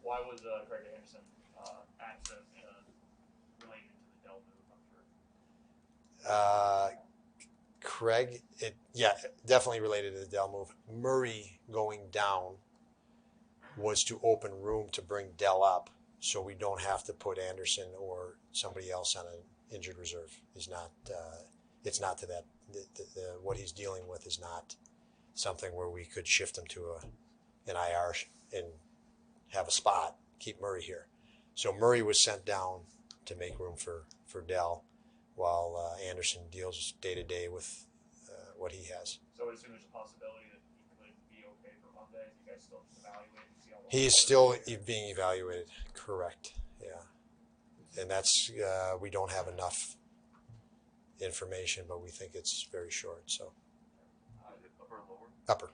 why was Craig Anderson access related to the Dell move? I'm sure. Craig, definitely related to the Dell move. Murray going down was to open room to bring Dell up, so we don't have to put Anderson or somebody else on an injured reserve. It's not to that. What he's dealing with is not something where we could shift him to an IR and have a spot, keep Murray here. So Murray was sent down to make room for Dell, while Anderson deals day to day with what he has. So I assume there's a possibility that he could be okay for Monday. You guys still evaluate and see how long. He is still being evaluated. Correct. Yeah, and that's we don't have enough information, but we think it's very short. So upper or lower? Upper.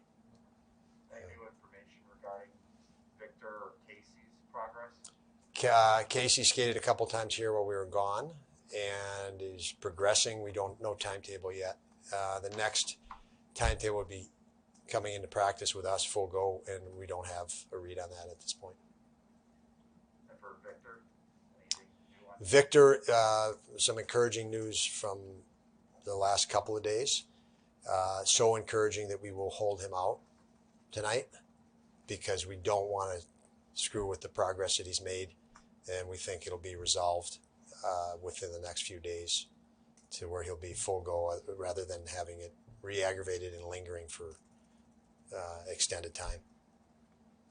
Any new information regarding Victor or Casey's progress? Casey skated a couple times here while we were gone, and is progressing. We don't know timetable yet. The next timetable would be coming into practice with us full go, and we don't have a read on that at this point. And for Victor, Victor, some encouraging news from the last couple of days. So encouraging that we will hold him out tonight, because we don't want to screw with the progress that he's made, and we think it'll be resolved within the next few days to where he'll be full go, rather than having it re-aggravated and lingering for extended time.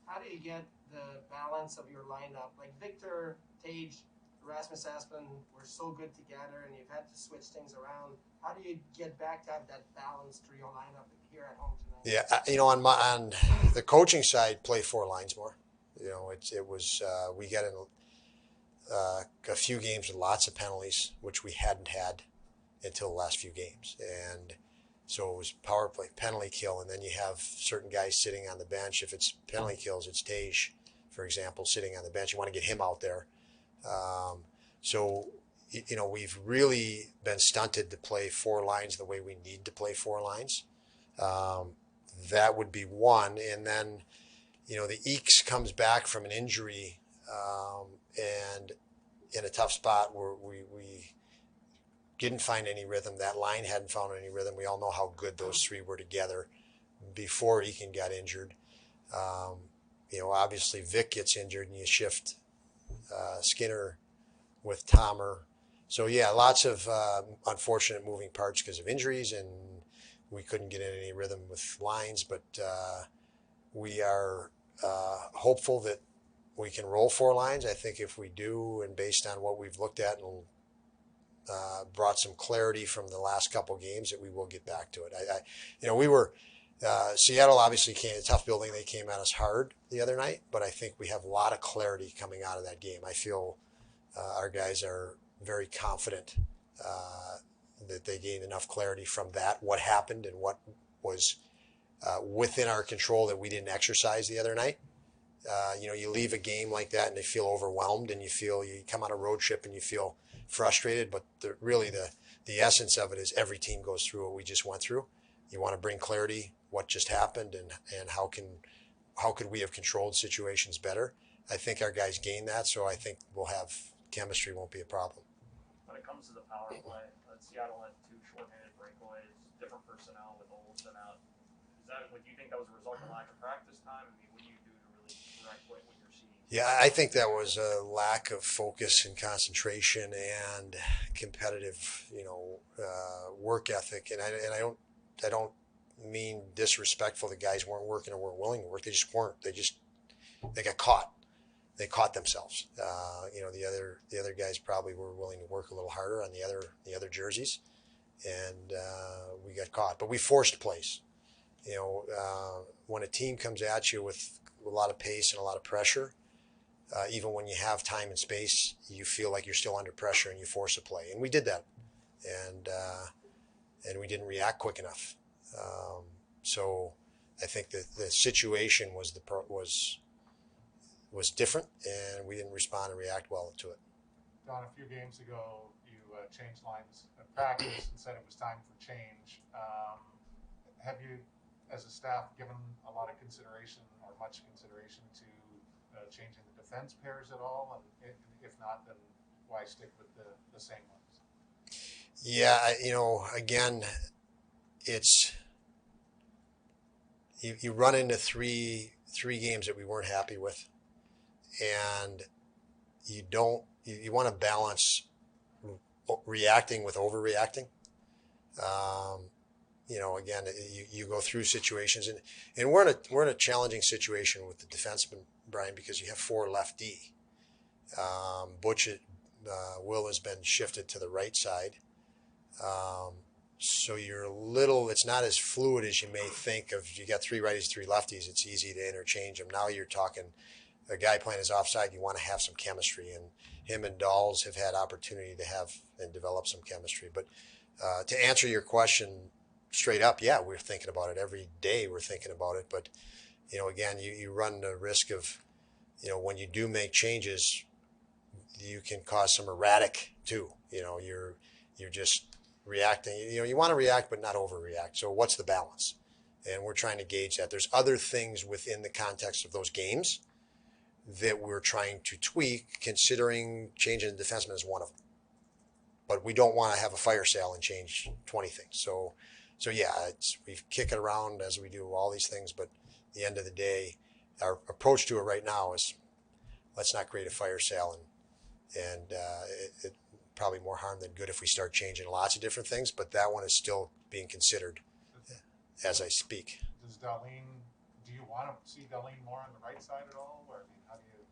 How do you get the balance of your lineup? Like Victor, Tage, Rasmus Aspen were so good together, and you've had to switch things around. How do you get back to have that balanced trio lineup here at home tonight? Yeah, on the coaching side, play four lines more. It was we got in a few games with lots of penalties, which we hadn't had until the last few games, and so it was power play, penalty kill, and then you have certain guys sitting on the bench. If it's penalty kills, it's Tage, for example, sitting on the bench. You want to get him out there. So we've really been stunted to play four lines the way we need to play four lines. That would be one, and then the Eeks comes back from an injury, and in a tough spot where we didn't find any rhythm. That line hadn't found any rhythm. We all know how good those three were together before Eakin got injured. Obviously Vic gets injured, and you shift Skinner with Tomer. So yeah, lots of unfortunate moving parts because of injuries, and we couldn't get in any rhythm with lines. But we are hopeful that we can roll four lines. I think if we do, and based on what we've looked at and brought some clarity from the last couple games, that we will get back to it. We were Seattle obviously came a tough building. They came at us hard the other night, but I think we have a lot of clarity coming out of that game. I feel our guys are very confident that they gained enough clarity from that, what happened and what was within our control that we didn't exercise the other night. You leave a game like that and they feel overwhelmed, and you come on a road trip and you feel frustrated, but the essence of it is every team goes through what we just went through. You want to bring clarity, what just happened, and how could we have controlled situations better. I think our guys gained that, so I think chemistry won't be a problem. When it comes to the power play, Seattle had two shorthanded breakaways, different personnel with Olsen out. Do you think that was a result of lack of practice time? What do you do to really correct what you're seeing? Yeah, I think that was a lack of focus and concentration and competitive, work ethic. And I don't mean disrespectful. The guys weren't working or weren't willing to work. They just weren't. They got caught. They caught themselves. The other guys probably were willing to work a little harder on the other jerseys, and we got caught. But we forced plays. When a team comes at you with a lot of pace and a lot of pressure, even when you have time and space, you feel like you're still under pressure and you force a play. And we did that, and we didn't react quick enough. So I think that the situation was different, and we didn't respond and react well to it. Don, a few games ago, you changed lines at practice and said it was time for change. Have you, as a staff, given a lot of consideration or much consideration to changing the defense pairs at all? And if not, then why stick with the same ones? Yeah, again, it's you run into three games that we weren't happy with, and you want to balance reacting with overreacting. Again, you go through situations, and we're in a challenging situation with the defenseman, Brian, because you have 4 left D. Butch Will has been shifted to the right side. So it's not as fluid as you may think of. You got 3 righties, 3 lefties. It's easy to interchange them. Now you're talking a guy playing his offside. You want to have some chemistry, and him and Dawes have had opportunity to have and develop some chemistry. But to answer your question straight up, yeah, we're thinking about it every day. We're thinking about it. But, again, you run the risk of, when you do make changes, you can cause some erratic too. You're just reacting. You want to react, but not overreact. So what's the balance? And we're trying to gauge that. There's other things within the context of those games that we're trying to tweak, considering changing the defenseman is one of them. But we don't want to have a fire sale and change 20 things. So yeah, we kick it around as we do all these things. But at the end of the day, our approach to it right now is let's not create a fire sale, and it probably more harm than good if we start changing lots of different things. But that one is still being considered as I speak. Do you want to see Darlene more on the right side at all? Or, how do you?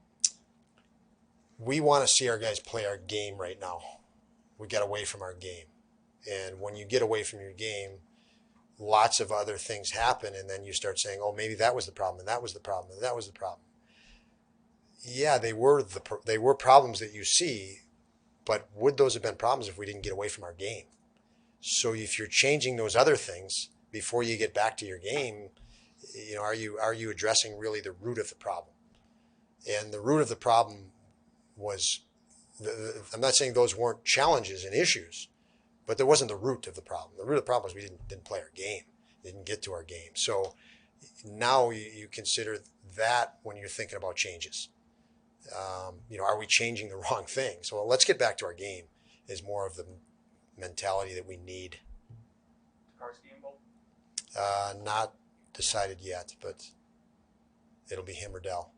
We want to see our guys play our game right now. We got away from our game. And when you get away from your game, lots of other things happen, and then you start saying, oh, maybe that was the problem, and that was the problem, and that was the problem. Yeah, they were problems that you see, but would those have been problems if we didn't get away from our game? So if you're changing those other things before you get back to your game, are you addressing really the root of the problem? And the root of the problem was, I'm not saying those weren't challenges and issues, but there wasn't the root of the problem. The root of the problem was we didn't play our game, didn't get to our game. So now you consider that when you're thinking about changes. Are we changing the wrong thing? So let's get back to our game is more of the mentality that we need. Karski involved? Not decided yet, but it'll be him or Dell.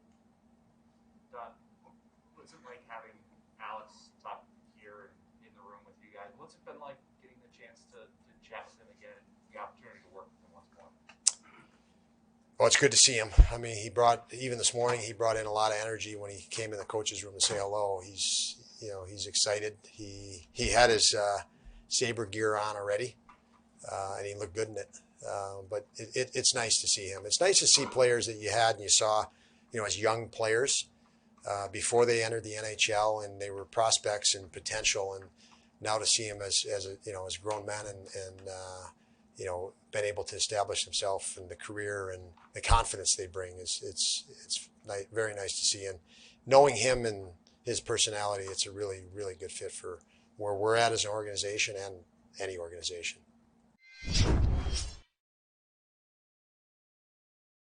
What's it like having Alex top here in the room with you guys? What's it been like getting the chance to chat with him again, the opportunity to work with him once more? Oh, it's good to see him. I mean, even this morning, he brought in a lot of energy when he came in the coach's room to say hello. He's excited. He had his Sabre gear on already, and he looked good in it. But it's nice to see him. It's nice to see players that you had and you saw, as young players before they entered the NHL, and they were prospects and potential, and now to see him as grown men and been able to establish himself in the career and the confidence they bring it's very nice to see. And knowing him and his personality, it's a really, really good fit for where we're at as an organization and any organization.